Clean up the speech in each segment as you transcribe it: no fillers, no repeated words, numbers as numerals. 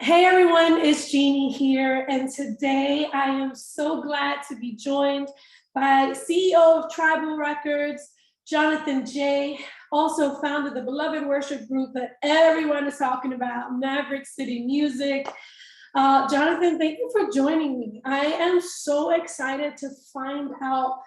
Hey everyone, it's Jeannie here, and today I am so glad to be joined by CEO of Tribl Records, Jonathan Jay, also founded the beloved worship group that everyone is talking about, Maverick City Music. Jonathan, thank you for joining me. I am so excited to find out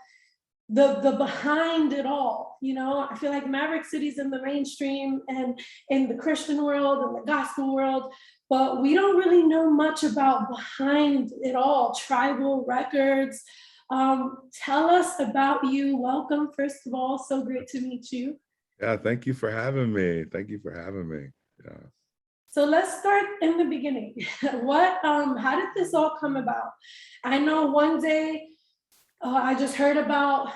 the behind it all. You know, I feel like Maverick City's in the mainstream and in the Christian world and the gospel world, but we don't really know much about behind it all. Tribl Records. Tell us about you. Welcome, first of all. So great to meet you. Yeah, thank you for having me. Thank you for having me. Yeah. So let's start in the beginning. How did this all come about? I know one day I just heard about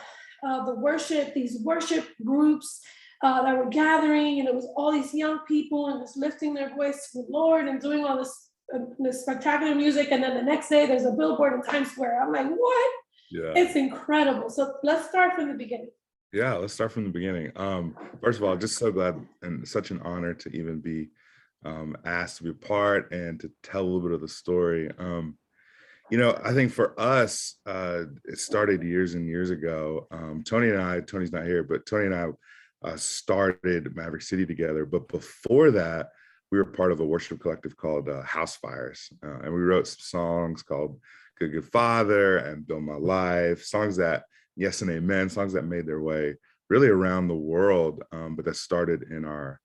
these worship groups that were gathering, and it was all these young people and just lifting their voice to the Lord and doing all this spectacular music. And then the next day there's a billboard in Times Square. I'm like, what? Yeah. It's incredible. So let's start from the beginning. Yeah, let's start from the beginning. First of all, just so glad and such an honor to even be asked to be a part and to tell a little bit of the story. You know, I think for us, it started years and years ago. Tony's not here, but Tony and I started Maverick City together. But before that, we were part of a worship collective called House Fires. And we wrote some songs called Good Good Father and Build My Life, songs that, yes and amen, songs that made their way really around the world, but that started in our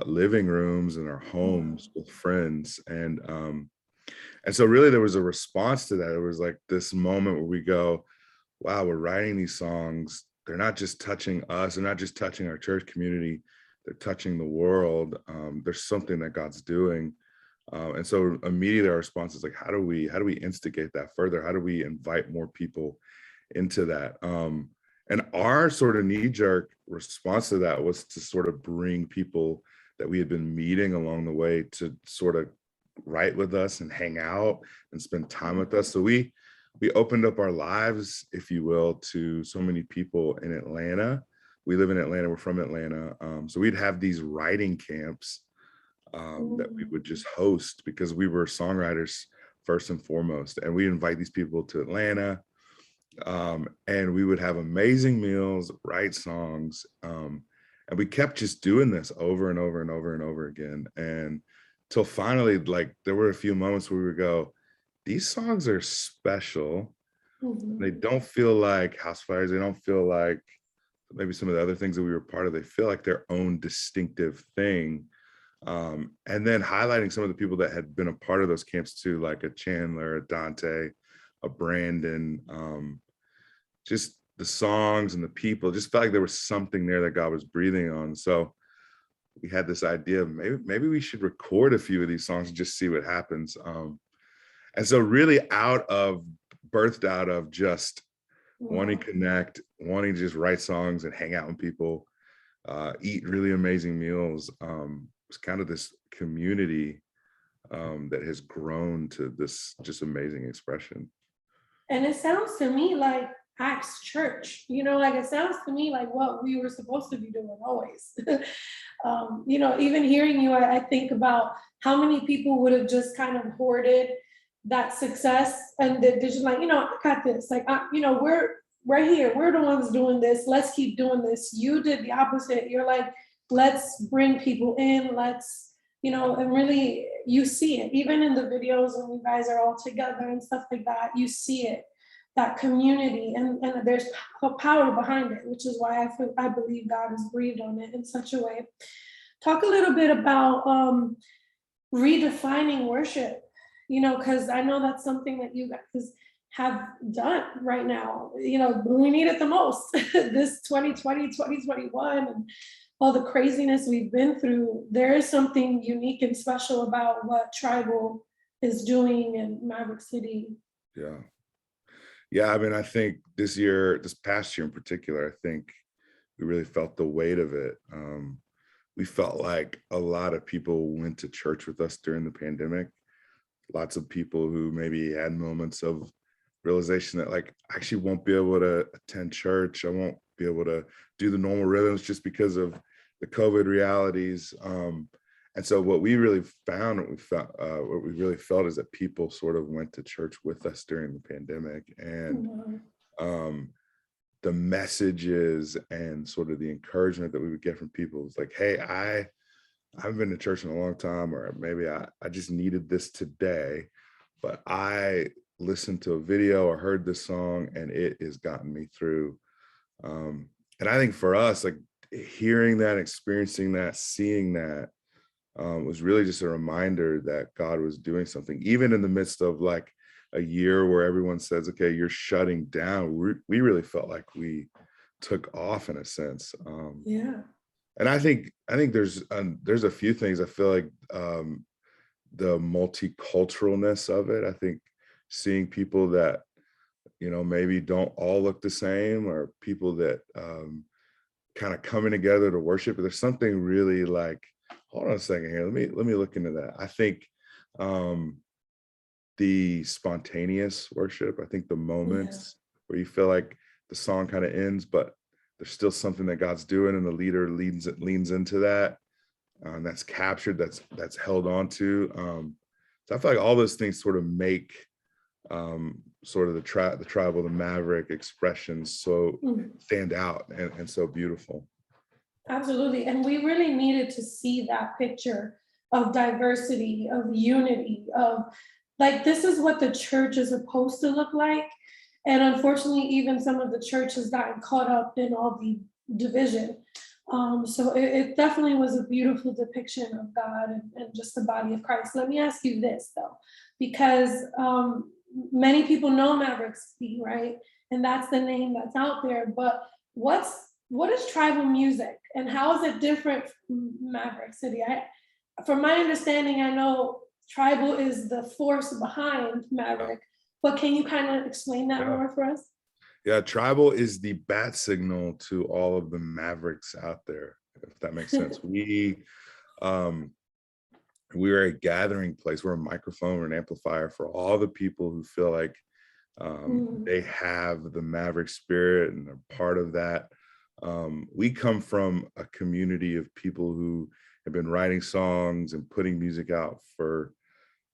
living rooms and our homes with friends. And so really there was a response to that. It was like this moment where we go, wow, we're writing these songs. They're not just touching us. They're not just touching our church community. They're touching the world. There's something that God's doing. And so immediately our response is like, how do we instigate that further? How do we invite more people into that? And our sort of knee-jerk response to that was to sort of bring people that we had been meeting along the way to sort of write with us and hang out and spend time with us. So we opened up our lives, if you will, to so many people in Atlanta. We live in Atlanta, we're from Atlanta. So we'd have these writing camps that we would just host because we were songwriters first and foremost. And we invite these people to Atlanta, and we would have amazing meals, write songs. And we kept just doing this over and over and over and over again. And till finally, like, there were a few moments where we would go, these songs are special. They don't feel like House Fires. They don't feel like maybe some of the other things that we were part of. They feel like their own distinctive thing. And then highlighting some of the people that had been a part of those camps too, like a Chandler, a Dante, a Brandon, just the songs and the people, just felt like there was something there that God was breathing on. So we had this idea of maybe we should record a few of these songs and just see what happens. And so really birthed out of just wanting to connect, wanting to just write songs and hang out with people, eat really amazing meals. It's kind of this community that has grown to this just amazing expression. And it sounds to me like Acts Church, you know, like it sounds to me like what we were supposed to be doing always. You know, even hearing you, I think about how many people would have just kind of hoarded that success and they're just like, you know, I got this. Like, you know, we're right here. We're the ones doing this. Let's keep doing this. You did the opposite. You're like, let's bring people in. Let's, you know, and really you see it even in the videos when you guys are all together and stuff like that. You see it, that community, and there's power behind it, which is why I believe God has breathed on it in such a way. Talk a little bit about redefining worship, you know, because I know that's something that you guys have done right now. You know, we need it the most. This 2020, 2021, and all the craziness we've been through, there is something unique and special about what Tribl is doing in Maverick City. Yeah. Yeah, I mean, I think this past year in particular, I think we really felt the weight of it. We felt like a lot of people went to church with us during the pandemic. Lots of people who maybe had moments of realization that, like, I actually won't be able to attend church. I won't be able to do the normal rhythms just because of the COVID realities. And And so what we really found, what we really felt is that people sort of went to church with us during the pandemic, and um, the messages and sort of the encouragement that we would get from people was like, hey, I haven't been to church in a long time, or maybe I just needed this today, but I listened to a video or heard this song and it has gotten me through. And I think for us, like hearing that, experiencing that, seeing that was really just a reminder that God was doing something, even in the midst of like a year where everyone says, okay, you're shutting down. We really felt like we took off in a sense. Yeah. And I think there's a few things. I feel like the multiculturalness of it. I think seeing people that, you know, maybe don't all look the same, or people that kind of coming together to worship. But there's something really like, hold on a second here. Let me look into that. I think the spontaneous worship. I think the moments where you feel like the song kind of ends, but there's still something that God's doing, and the leader leans into that. That's captured, that's held on to. So I feel like all those things sort of make sort of the tribal, the Maverick expressions so stand out and so beautiful. Absolutely. And we really needed to see that picture of diversity, of unity, of like, this is what the church is supposed to look like. And unfortunately, even some of the church has gotten caught up in all the division. So it definitely was a beautiful depiction of God and just the body of Christ. Let me ask you this though, because many people know Maverick City, right? And that's the name that's out there. But what is tribal music, and how is it different from Maverick City? From my understanding, I know tribal is the force behind Maverick, but can you kind of explain that more for us? Yeah, tribal is the bat signal to all of the Mavericks out there, if that makes sense. We are a gathering place. We're a microphone or an amplifier for all the people who feel like they have the Maverick spirit and are part of that. We come from a community of people who have been writing songs and putting music out for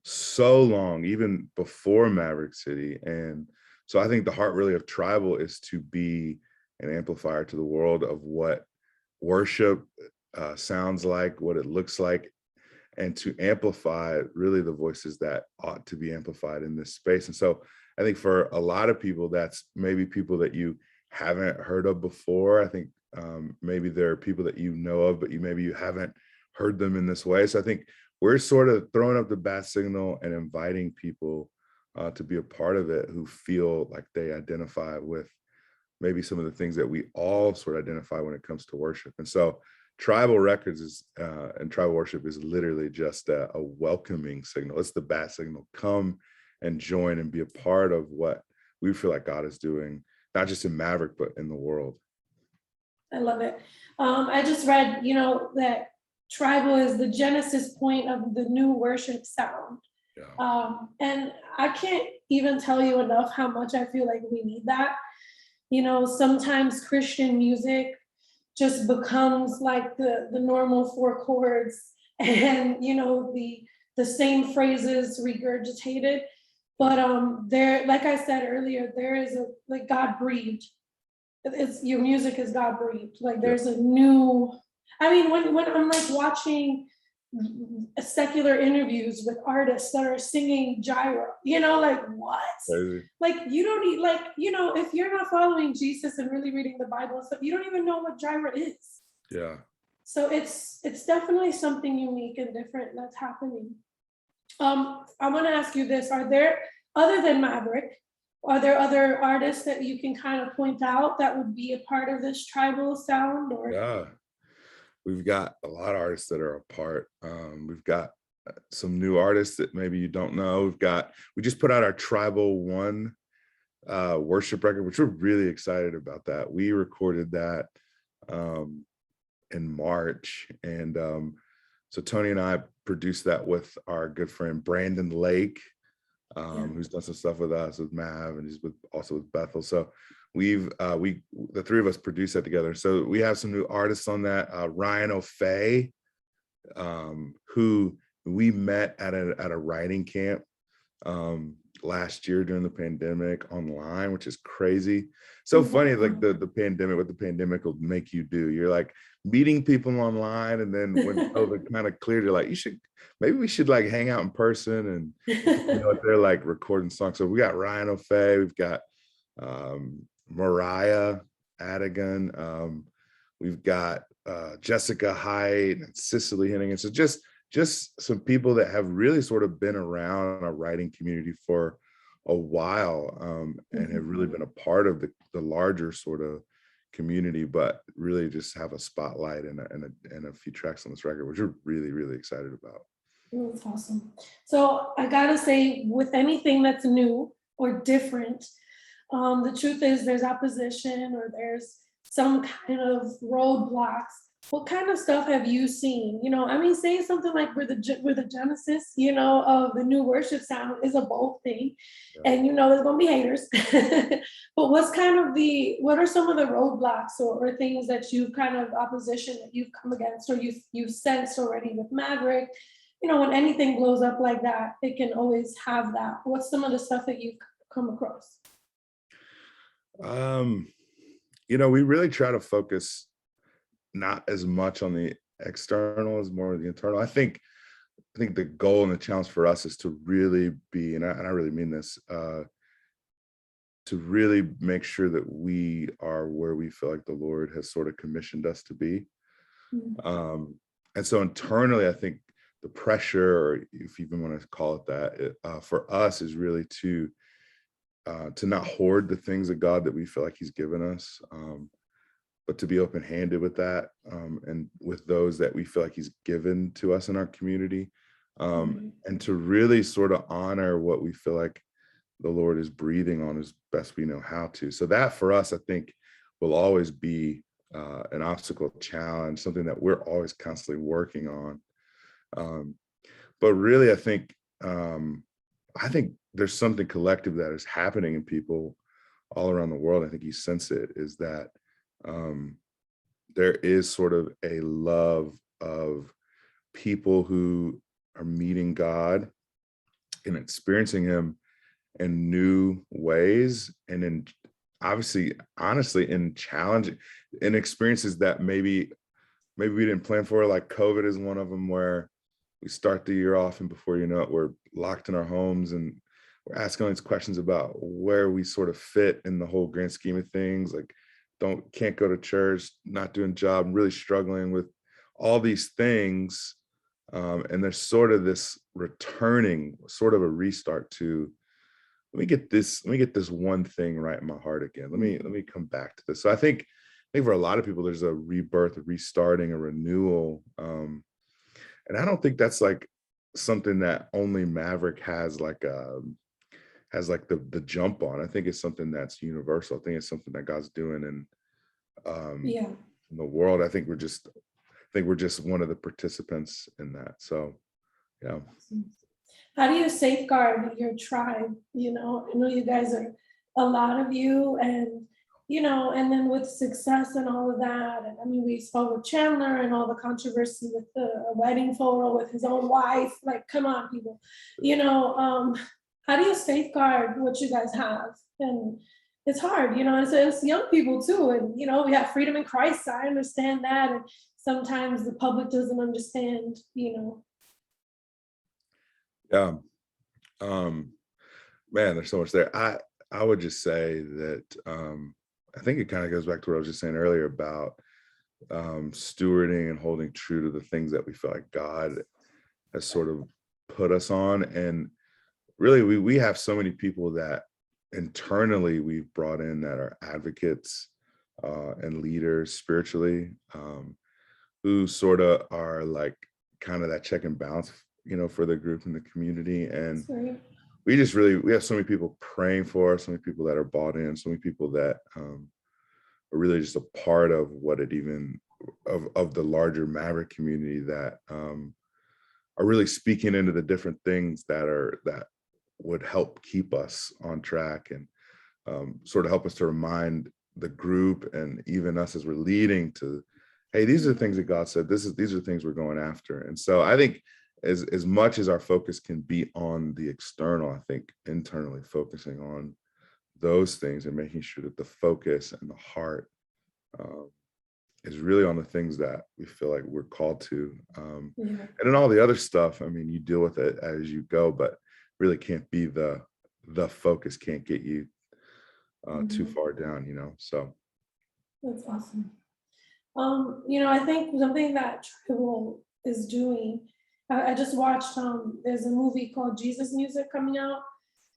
so long, even before Maverick City. And so I think the heart really of tribal is to be an amplifier to the world of what worship sounds like, what it looks like, and to amplify really the voices that ought to be amplified in this space. And so I think for a lot of people, that's maybe people that you haven't heard of before. I think maybe there are people that you know of, but maybe you haven't heard them in this way. So I think we're sort of throwing up the bat signal and inviting people to be a part of it who feel like they identify with maybe some of the things that we all sort of identify when it comes to worship. And so Tribl Records is and tribal worship is literally just a welcoming signal. It's the bat signal. Come and join and be a part of what we feel like God is doing, not just in Maverick, but in the world. I love it. I just read, that tribal is the genesis point of the new worship sound. Yeah. And I can't even tell you enough how much I feel like we need that. Sometimes Christian music just becomes like the normal four chords and, the same phrases regurgitated. But there, like I said earlier, there is like God breathed. Your music is God breathed. Like there's a new, when I'm like watching secular interviews with artists that are singing gyro, like what? Crazy. Like you don't need, like, if you're not following Jesus and really reading the Bible and stuff, you don't even know what gyro is. Yeah. So it's definitely something unique and different that's happening. I want to ask you this: are there, other than Maverick, are there other artists that you can kind of point out that would be a part of this tribal sound? Or yeah, we've got a lot of artists that are a part. We've got some new artists that maybe you don't know. We just put out our Tribal One worship record, which we're really excited about. That we recorded that in March, and so Tony and I produced that with our good friend Brandon Lake, who's done some stuff with us with Mav, and he's also with Bethel. So the three of us produced that together. So we have some new artists on that. Ryan O'Fay who we met at a writing camp last year during the pandemic online, which is crazy. So funny, like the pandemic, what the pandemic will make you do. You're like meeting people online, and then when COVID kind of cleared, you're like, maybe we should like hang out in person. And they're like recording songs. So we got Ryan O'Fay, we've got Mariah Adigan, we've got Jessica Hyde and Cicely Hennigan. So just some people that have really sort of been around our writing community for a while, and have really been a part of the larger sort of community, but really just have a spotlight and a few tracks on this record, which we're really, really excited about. That's awesome. So I gotta say, with anything that's new or different, the truth is there's opposition or there's some kind of roadblocks. What kind of stuff have you seen? I mean, saying something like we're the genesis, of the new worship sound is a bold thing. Yeah. And there's gonna be haters. But what are some of the roadblocks or things that you've kind of opposition that you've come against or you've sensed already with Maverick? When anything blows up like that, it can always have that. What's some of the stuff that you've come across? We really try to focus not as much on the external as more the internal. I think the goal and the challenge for us is to really be, and I really mean this, to really make sure that we are where we feel like the Lord has sort of commissioned us to be. Mm-hmm. And so internally, I think the pressure, or if you even want to call it that, for us is really to not hoard the things of God that we feel like He's given us, but to be open-handed with that, and with those that we feel like He's given to us in our community, and to really sort of honor what we feel like the Lord is breathing on as best we know how to. So that for us, I think, will always be an obstacle, challenge, something that we're always constantly working on. But really, I think there's something collective that is happening in people all around the world. I think you sense it, is that there is sort of a love of people who are meeting God and experiencing Him in new ways, and in honestly in challenging, in experiences that maybe we didn't plan for. Like COVID is one of them, where we start the year off and before you know it, we're locked in our homes and we're asking all these questions about where we sort of fit in the whole grand scheme of things. Like, can't go to church, not doing job, really struggling with all these things. And there's sort of this returning, sort of a restart to, let me get this one thing right in my heart again. Let me come back to this. So I think for a lot of people, there's a rebirth, a restarting, a renewal. And I don't think that's like something that only Maverick has like the jump on. I think it's something that's universal. I think it's something that God's doing in the world. I think we're just one of the participants in that. So yeah. How do you safeguard your tribe? I know you guys are a lot of you, and and then with success and all of that. And I mean, we saw with Chandler and all the controversy with the wedding photo with his own wife. Like, come on, people. How do you safeguard what you guys have? And it's hard, it's young people too. And, we have freedom in Christ. I understand that. And sometimes the public doesn't understand, Yeah. Man, there's so much there. I would just say that I think it kind of goes back to what I was just saying earlier about stewarding and holding true to the things that we feel like God has sort of put us on. And really, we have so many people that internally we've brought in that are advocates and leaders spiritually, who sort of are like kind of that check and balance, for the group and the community. And we have so many people praying for us, so many people that are bought in, so many people that are really just a part of what it even of the larger Maverick community that are really speaking into the different things that would help keep us on track, and sort of help us to remind the group and even us as we're leading to hey, these are the things that God said, these are the things we're going after. And so I think as much as our focus can be on the external, I think internally focusing on those things and making sure that the focus and the heart um, is really on the things that we feel like we're called to. Yeah. And then all the other stuff, I mean, you deal with it as you go, but really can't be the focus, can't get you too Mhm. far down, you know? So That's awesome. I think something that Tribl is doing, I just watched, there's a movie called Jesus Music coming out,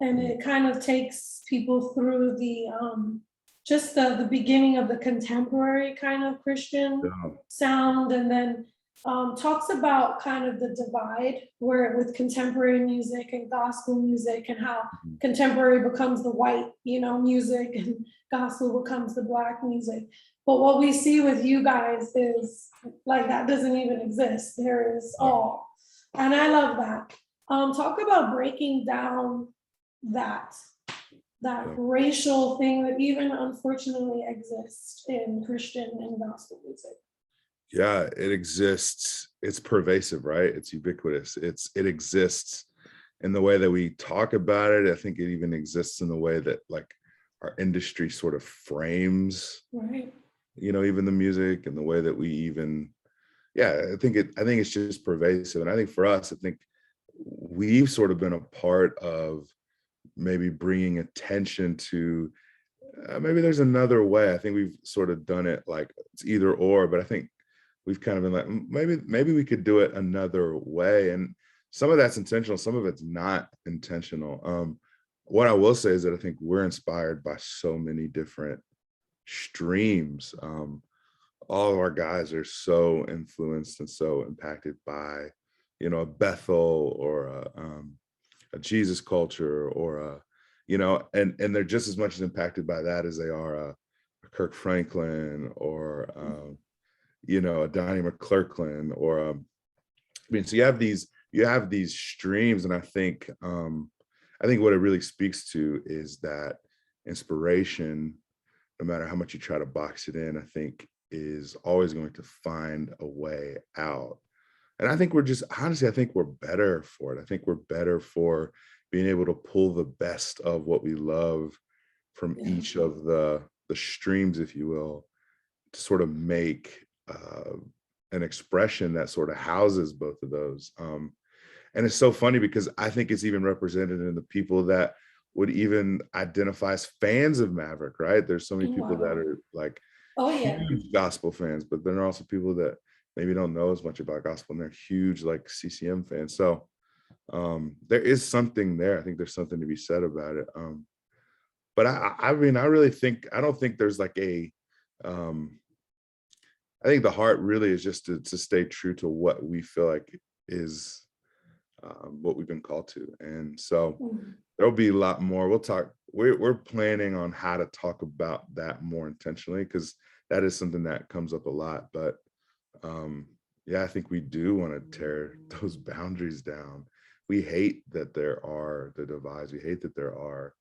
and mm, it kind of takes people through just the beginning of the contemporary kind of Christian yeah, sound, and then talks about kind of the divide where with contemporary music and gospel music, and how mhm, contemporary becomes the white, music, and gospel becomes the black music. But what we see with you guys is like that doesn't even exist. There is yeah, all. And I love that. Talk about breaking down that that yeah. racial thing that even unfortunately exists in Christian and gospel music. Yeah, it exists. It's pervasive, right? It's ubiquitous. It exists in the way that we talk about it. I think it even exists in the way that like our industry sort of frames, Right. even the music and the way that we even, yeah, I think it's just pervasive. And I think for us, I think we've sort of been a part of maybe bringing attention to maybe there's another way. I think we've sort of done it like it's either or, but I think we've kind of been like, maybe we could do it another way. And some of that's intentional, some of it's not intentional. What I will say is that I think we're inspired by so many different streams. All of our guys are so influenced and so impacted by, a Bethel or a Jesus culture or and they're just as much as impacted by that as they are a Kirk Franklin or a Donnie McClurkin or I mean, so you have these streams, and I think what it really speaks to is that inspiration, no matter how much you try to box it in, I think is always going to find a way out. And I think honestly, I think we're better for it. I think we're better for being able to pull the best of what we love from Yeah. each of the streams, if you will, to sort of make an expression that sort of houses both of those. And it's so funny because I think it's even represented in the people that would even identify as fans of Maverick, right? There's so many people that Wow. are like Oh yeah. huge gospel fans, but then there are also people that maybe don't know as much about gospel and they're huge like CCM fans. So there is something there. I think there's something to be said about it. But I mean, I don't think there's like um, I think the heart really is just to stay true to what we feel like is what we've been called to. And so Mhm. there'll be a lot more. We'll talk. We're planning on how to talk about that more intentionally because that is something that comes up a lot. But yeah, I think we do want to tear those boundaries down. We hate that there are the divides. We hate that there are,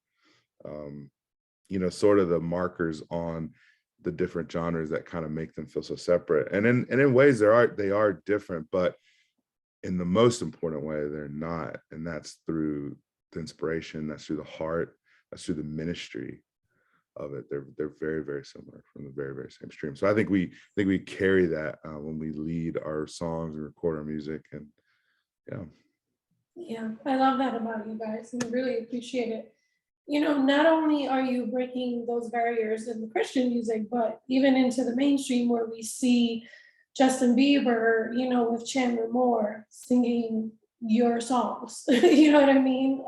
um, sort of the markers on the different genres that kind of make them feel so separate. And in ways they are different, but in the most important way, they're not. And that's through the inspiration, that's through the heart, that's through the ministry of it. They're very, very similar from the very, very same stream. So I think we carry that when we lead our songs and record our music. And yeah. Yeah, I love that about you guys and really appreciate it. Not only are you breaking those barriers in the Christian music, but even into the mainstream where we see Justin Bieber, with Chandler Moore singing your songs. You know what I mean?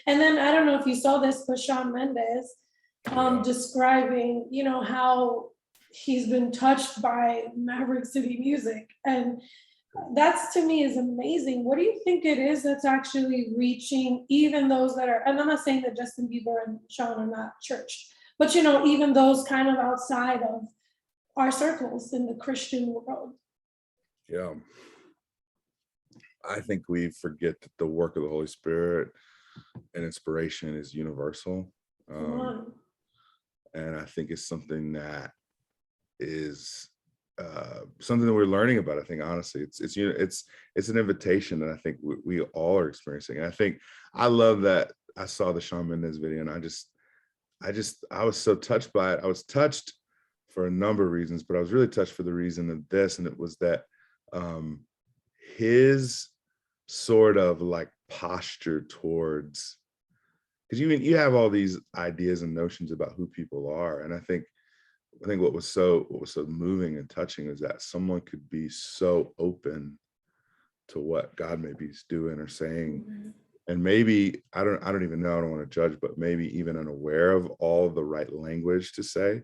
And then I don't know if you saw this, but Shawn Mendes Yeah. describing, how he's been touched by Maverick City music. And that's to me is amazing. What do you think it is that's actually reaching even those that are, and I'm not saying that Justin Bieber and Sean are not church, but even those kind of outside of our circles in the Christian world. Yeah. I think we forget that the work of the Holy Spirit and inspiration is universal. Come Um, on. and I think it's something that is something that we're learning about. I think honestly, it's an invitation that I think we all are experiencing. And I think I love that I saw the Shawn Mendes video, and I was so touched by it. I was touched for a number of reasons, but I was really touched for the reason of this, and it was that his sort of like posture towards, because you have all these ideas and notions about who people are, and I think what was so moving and touching is that someone could be so open to what God maybe is doing or saying, and maybe I don't even know, I don't want to judge, but maybe even unaware of all the right language to say,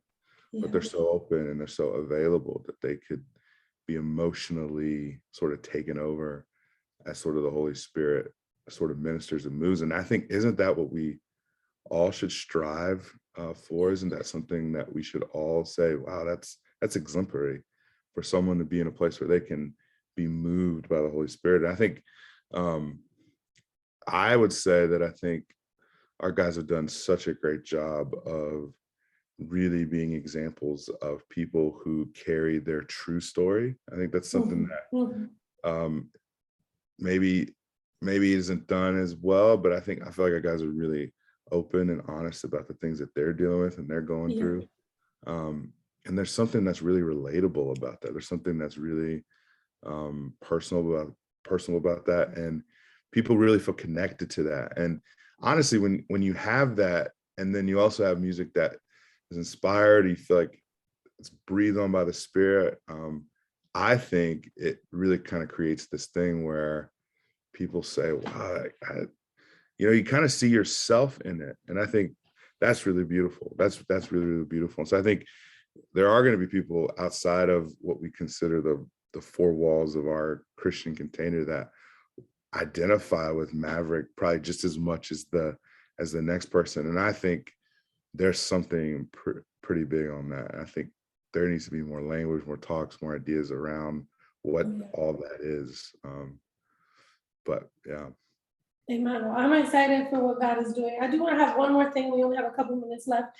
but they're so open and they're so available that they could be emotionally sort of taken over as sort of the Holy Spirit sort of ministers and moves. And I think, isn't that what we all should strive for? Isn't that something that we should all say, wow, that's exemplary for someone to be in a place where they can be moved by the Holy Spirit? And I think I would say that I think our guys have done such a great job of really being examples of people who carry their true story. I think that's something that maybe isn't done as well, but I feel like our guys are really open and honest about the things that they're dealing with and they're going through. And there's something that's really relatable about that. There's something that's really personal about that, and people really feel connected to that. And honestly, when you have that, and then you also have music that is inspired, you feel like it's breathed on by the Spirit, I think it really kind of creates this thing where people say, wow, you kind of see yourself in it. And I think that's really beautiful. That's really, really beautiful. And so I think there are going to be people outside of what we consider the four walls of our Christian container that identify with Maverick probably just as much as the next person. And I think there's something pretty big on that. I think there needs to be more language, more talks, more ideas around what all that is. But yeah. Amen. Well, I'm excited for what God is doing. I do want to have one more thing. We only have a couple minutes left.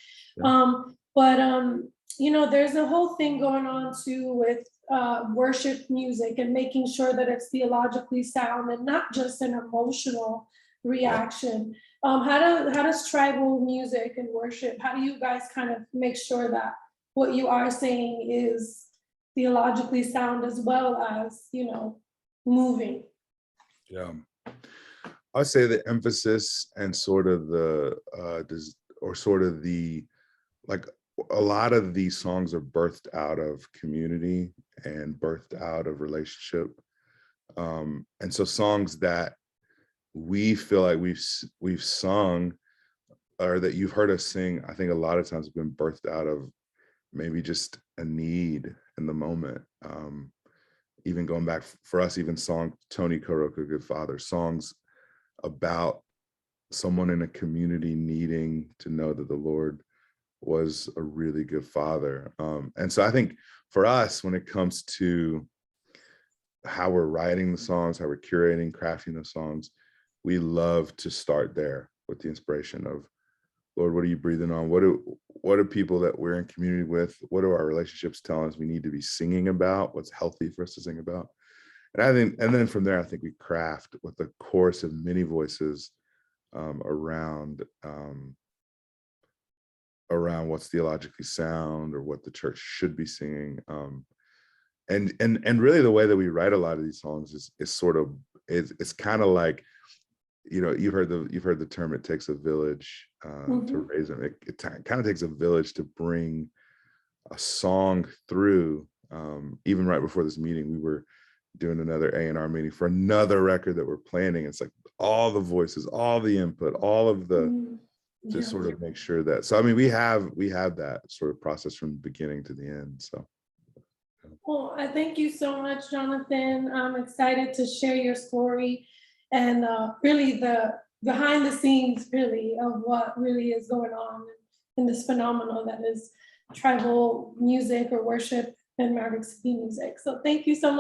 There's a whole thing going on too with worship music and making sure that it's theologically sound and not just an emotional reaction. How does tribal music and worship, how do you guys kind of make sure that what you are saying is theologically sound as well as, moving? Yeah. I'd say the emphasis and sort of a lot of these songs are birthed out of community and birthed out of relationship. And so songs that we feel like we've sung, or that you've heard us sing, I think a lot of times have been birthed out of maybe just a need in the moment. Even going back for us, even song Tony Koroka, Good Father, songs about someone in a community needing to know that the Lord was a really good father. And so I think for us, when it comes to how we're writing the songs, how we're curating, crafting the songs, we love to start there with the inspiration of, Lord, what are you breathing on? What are people that we're in community with? What do our relationships tell us we need to be singing about? What's healthy for us to sing about? And then from there, I think we craft with a chorus of many voices around what's theologically sound or what the church should be singing. And really the way that we write a lot of these songs is kind of like, you've heard the term, it takes a village to raise them. It kind of takes a village to bring a song through. Even right before this meeting, we were doing another A&R meeting for another record that we're planning. It's like all the voices, all the input, all of the to sort of make sure that. So I mean, we have that sort of process from the beginning to the end. So. Well, I thank you so much, Jonathan. I'm excited to share your story and really the behind the scenes really of what really is going on in this phenomenon that is tribal music or worship and Maverick City music. So thank you so much.